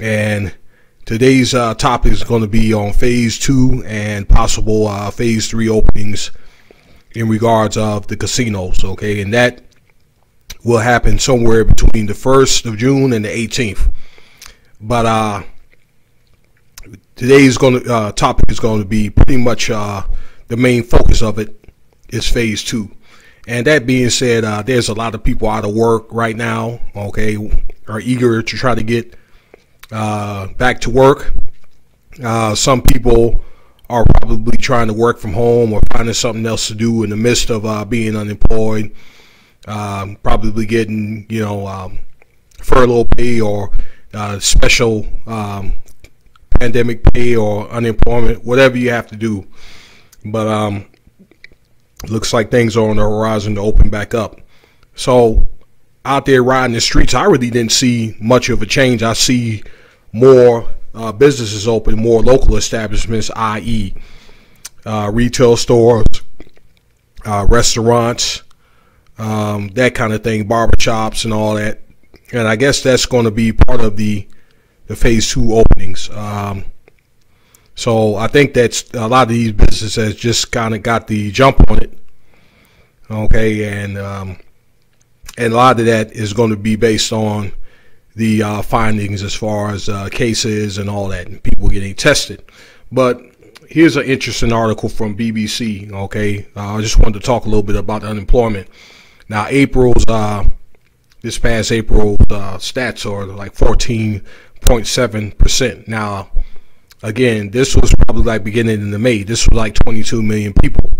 And today's topic is going to be on phase 2 and possible phase 3 openings in regards of the casinos. Okay, and that will happen somewhere between the 1st of June and the 18th. But today's topic is going to be pretty much the main focus of it is phase 2. And that being said, there's a lot of people out of work right now, okay, are eager to try to get back to work. Some people are probably trying to work from home or finding something else to do in the midst of being unemployed, probably getting, furlough pay or special pandemic pay or unemployment, whatever you have to do. But looks like things are on the horizon to open back up. So out there riding the streets, I really didn't see much of a change. I see more businesses open, more local establishments, i.e. Retail stores, restaurants, that kind of thing, barbershops and all that. And I guess that's going to be part of the phase 2 openings. So I think that's a lot of these businesses has just kind of got the jump on it. Okay, and a lot of that is going to be based on the findings as far as cases and all that, and people getting tested. But here's an interesting article from BBC. Okay, I just wanted to talk a little bit about unemployment. Now, this past April stats are like 14.7%. Now, again, this was probably like beginning in May. This was like 22 million people.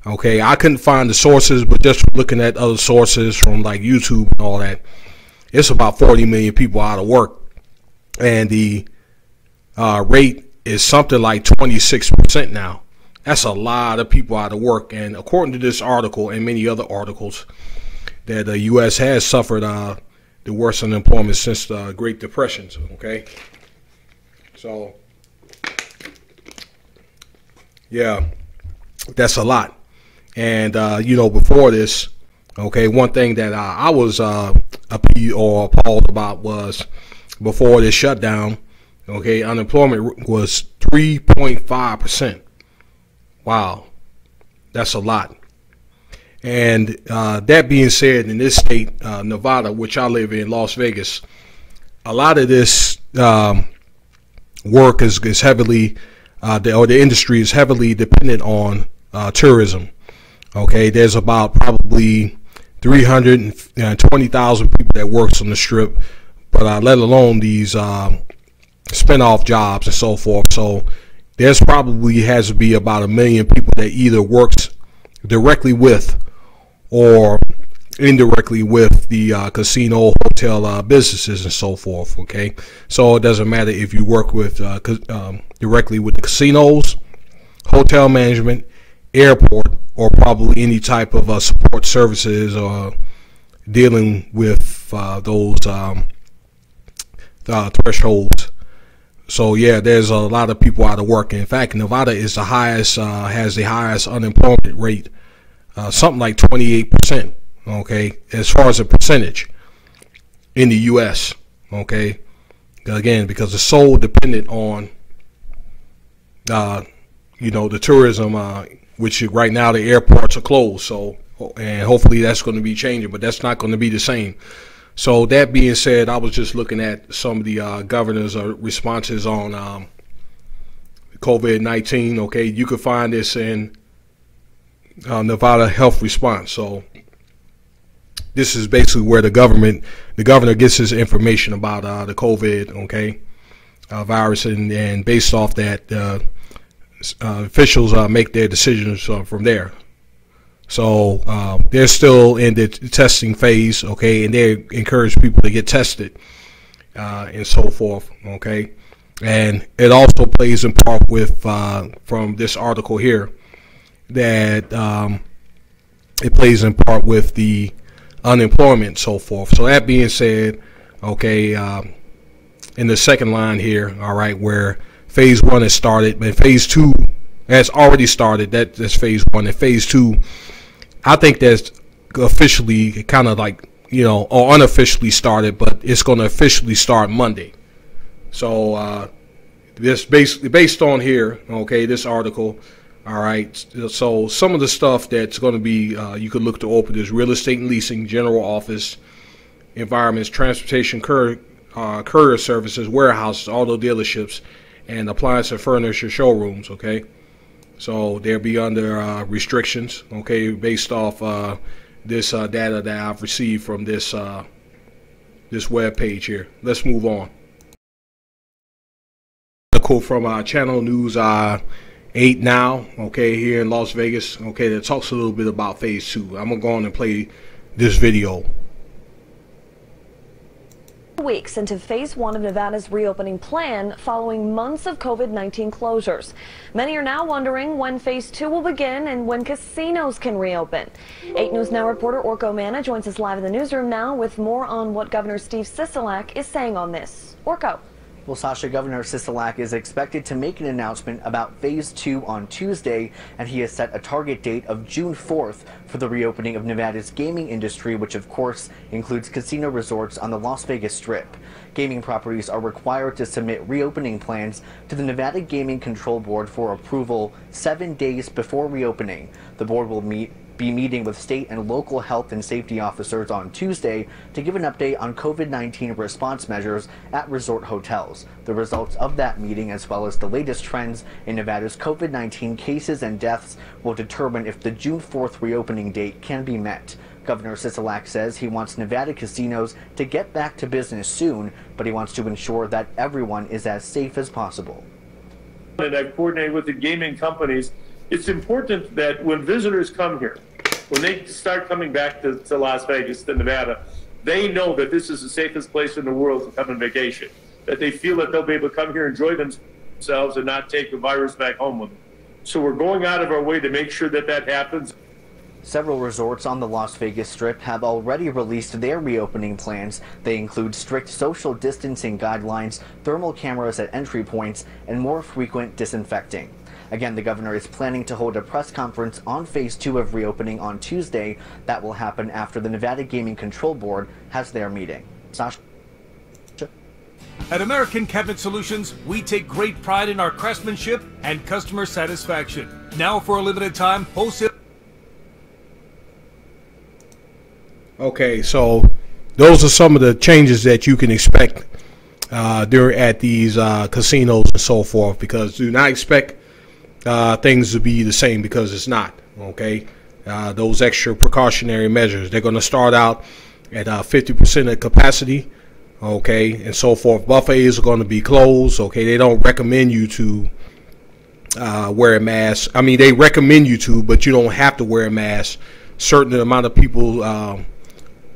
Okay, I couldn't find the sources, but just looking at other sources from like YouTube and all that, it's about 40 million people out of work. And the rate is something like 26% now. That's a lot of people out of work. And according to this article and many other articles, that the U.S. has suffered the worst unemployment since the Great Depression. Okay, so yeah, that's a lot. And before this, okay, one thing that I was appalled about was before this shutdown, okay, unemployment was 3.5%. Wow, that's a lot. And that being said, in this state, Nevada, which I live in, Las Vegas, a lot of this work is heavily, the industry is heavily dependent on tourism. Okay, there's about probably 320,000 people that works on the Strip, but let alone these spin-off jobs and so forth. So there's probably has to be about 1 million people that either works directly with or indirectly with the casino, hotel businesses and so forth. Okay, so it doesn't matter if you work with directly with the casinos, hotel management, airport, or probably any type of support services or dealing with those thresholds. So yeah, there's a lot of people out of work. In fact, Nevada is the highest, has the highest unemployment rate, something like 28%. Okay, as far as a percentage in the U.S. Okay, again, because it's so dependent on the tourism, which right now the airports are closed. So, and hopefully that's going to be changing, but that's not going to be the same. So that being said, I was just looking at some of the governor's responses on COVID-19. Okay, you can find this in Nevada Health Response. So this is basically where the governor gets his information about the COVID, virus, and based off that, officials make their decisions from there. So they're still in the testing phase, okay, and they encourage people to get tested and so forth, okay. And it also plays in part with, from this article here, that it plays in part with the unemployment and so forth. So that being said, okay, in the second line here, all right, where phase 1 has started, but phase 2 has already started. That's phase 1. And phase 2, I think that's officially kind of like, or unofficially started, but it's going to officially start Monday. So this based on here, okay, this article. All right, so some of the stuff that's going to be you could look to open is real estate and leasing, general office, environments, transportation, courier services, warehouses, auto dealerships, and appliance and furniture showrooms. Okay, so they'll be under restrictions. Okay, based off this data that I've received from this this web page here. Let's move on. Article from Channel News 8 Now, okay, here in Las Vegas, okay, that talks a little bit about phase 2. I'm gonna go on and play this video. Weeks into phase 1 of Nevada's reopening plan following months of COVID-19 closures. Many are now wondering when phase 2 will begin and when casinos can reopen. 8 News Now reporter Orko Manna joins us live in the newsroom now with more on what Governor Steve Sisolak is saying on this. Orko. Well, Sasha, Governor Sisolak is expected to make an announcement about phase 2 on Tuesday, and he has set a target date of June 4th for the reopening of Nevada's gaming industry, which of course includes casino resorts on the Las Vegas Strip. Gaming properties are required to submit reopening plans to the Nevada Gaming Control Board for approval 7 days before reopening. The board will be meeting with state and local health and safety officers on Tuesday to give an update on COVID-19 response measures at resort hotels. The results of that meeting, as well as the latest trends in Nevada's COVID-19 cases and deaths, will determine if the June 4th reopening date can be met. Governor Sisolak says he wants Nevada casinos to get back to business soon, but he wants to ensure that everyone is as safe as possible. And I've coordinated with the gaming companies. It's important that when visitors come here, when they start coming back to Las Vegas, to Nevada, they know that this is the safest place in the world to come on vacation, that they feel that they'll be able to come here, enjoy themselves, and not take the virus back home with them. So we're going out of our way to make sure that that happens. Several resorts on the Las Vegas Strip have already released their reopening plans. They include strict social distancing guidelines, thermal cameras at entry points, and more frequent disinfecting. Again, the governor is planning to hold a press conference on phase 2 of reopening on Tuesday. That will happen after the Nevada Gaming Control Board has their meeting. Sasha? At American Cabinet Solutions, we take great pride in our craftsmanship and customer satisfaction. Now, for a limited time, wholesale. Okay, so those are some of the changes that you can expect at these casinos and so forth, because do not expect things to be the same, because it's not. Okay, those extra precautionary measures, they're going to start out at 50% of capacity, okay, and so forth. Buffets are going to be closed. Okay, they don't recommend you to wear a mask. I mean, they recommend you to, but you don't have to wear a mask. Certain amount of people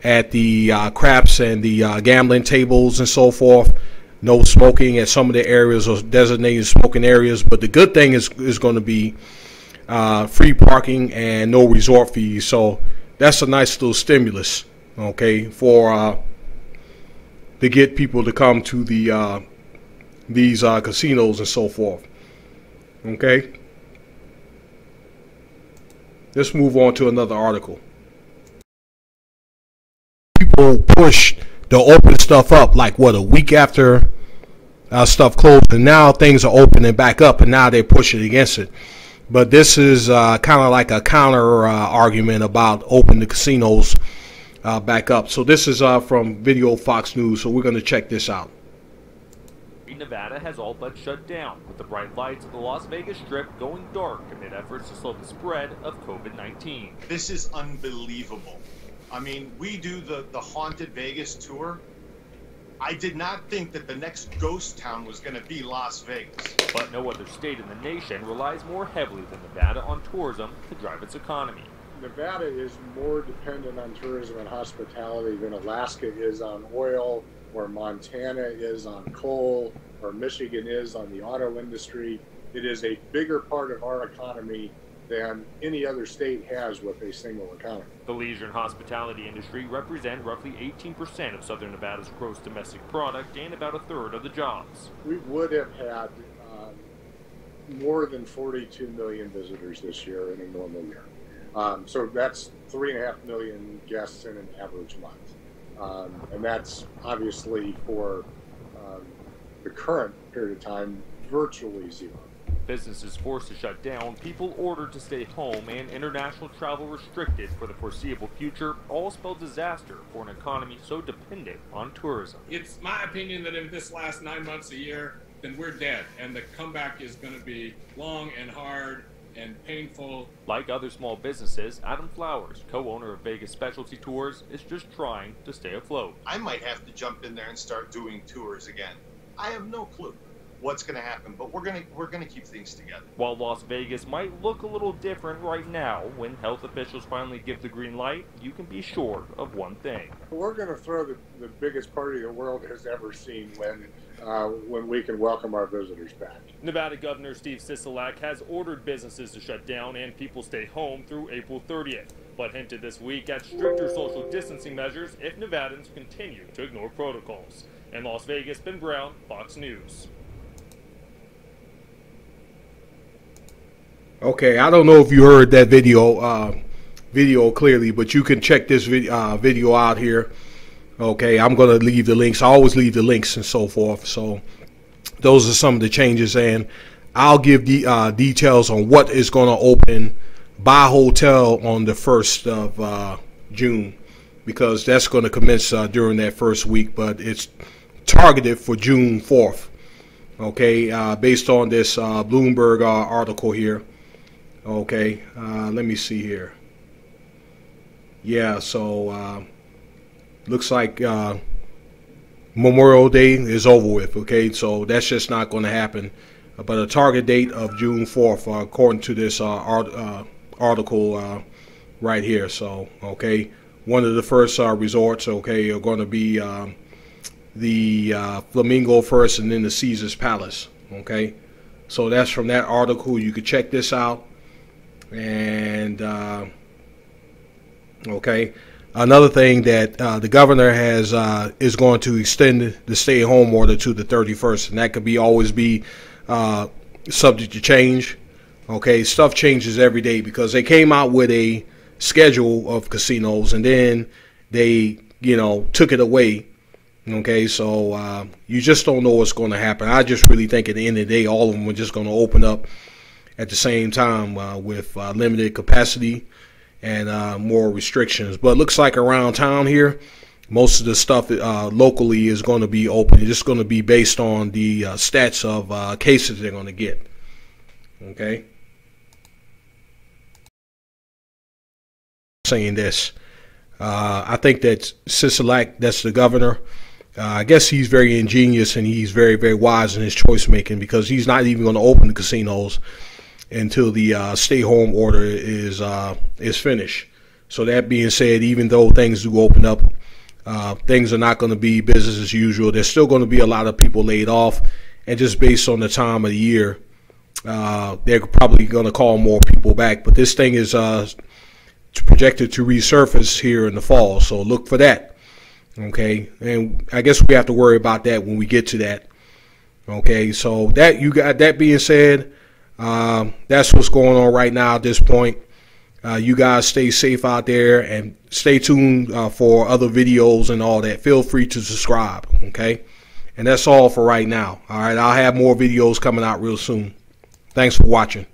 at the craps and the gambling tables and so forth. No smoking at some of the areas or designated smoking areas. But the good thing is going to be free parking and no resort fees. So that's a nice little stimulus, okay, for to get people to come to the these casinos and so forth. Okay. Let's move on to another article. People push the open stuff up like what, a week after stuff closed, and now things are opening back up, and now they're pushing against it. But this is kind of like a counter argument about opening the casinos back up. So this is from Video Fox News, so we're going to check this out. Nevada has all but shut down, with the bright lights of the Las Vegas Strip going dark amid efforts to slow the spread of COVID-19. This is unbelievable. I mean, we do the Haunted Vegas tour. I did not think that the next ghost town was going to be Las Vegas. But no other state in the nation relies more heavily than Nevada on tourism to drive its economy. Nevada is more dependent on tourism and hospitality than Alaska is on oil, or Montana is on coal, or Michigan is on the auto industry. It is a bigger part of our economy than any other state has with a single economy. The leisure and hospitality industry represent roughly 18% of Southern Nevada's gross domestic product and about a third of the jobs. We would have had more than 42 million visitors this year in a normal year. So that's 3.5 million guests in an average month. And that's obviously for the current period of time, virtually zero. Businesses forced to shut down, people ordered to stay home, and international travel restricted for the foreseeable future all spell disaster for an economy so dependent on tourism. It's my opinion that if this lasts 9 months a year, then we're dead, and the comeback is going to be long and hard and painful. Like other small businesses, Adam Flowers, co-owner of Vegas Specialty Tours, is just trying to stay afloat. I might have to jump in there and start doing tours again. I have no clue what's going to happen, but we're gonna keep things together. While Las Vegas might look a little different right now, when health officials finally give the green light, you can be sure of one thing. We're going to throw the biggest party the world has ever seen when we can welcome our visitors back. Nevada Governor Steve Sisolak has ordered businesses to shut down and people stay home through April 30th, but hinted this week at stricter social distancing measures if Nevadans continue to ignore protocols. In Las Vegas, Ben Brown, Fox News. Okay, I don't know if you heard that video clearly, but you can check this video out here. Okay, I'm going to leave the links. I always leave the links and so forth. So those are some of the changes, and I'll give the details on what is going to open by hotel on the 1st of June, because that's going to commence during that first week, but it's targeted for June 4th. Okay, based on this Bloomberg article here. Okay, let me see here. Yeah, so looks like Memorial Day is over with. Okay, so that's just not going to happen. But a target date of June 4th, according to this article right here. So, okay, one of the first resorts, okay, are going to be the Flamingo first, and then the Caesars Palace. Okay, so that's from that article. You could check this out. And okay, another thing that the governor has is going to extend the stay-at-home order to the 31st, and that could always be subject to change. Okay, stuff changes every day because they came out with a schedule of casinos and then they, took it away. Okay, so you just don't know what's going to happen. I just really think at the end of the day, all of them are just going to open up at the same time with limited capacity and more restrictions. But it looks like around town here, most of the stuff locally is going to be open. It's just going to be based on the stats of cases they're going to get. Okay. Saying this, I think that Sisolak, that's the governor, I guess he's very ingenious and he's very, very wise in his choice making, because he's not even going to open the casinos until the stay-home order is finished. So that being said, even though things do open up, things are not going to be business as usual. There's still going to be a lot of people laid off, and just based on the time of the year, they're probably going to call more people back. But this thing is projected to resurface here in the fall, so look for that. Okay, and I guess we have to worry about that when we get to that. Okay, so that you got that being said, that's what's going on right now at this point. You guys stay safe out there and stay tuned for other videos and all that. Feel free to subscribe. Okay, and that's all for right now. All right, I'll have more videos coming out real soon. Thanks for watching.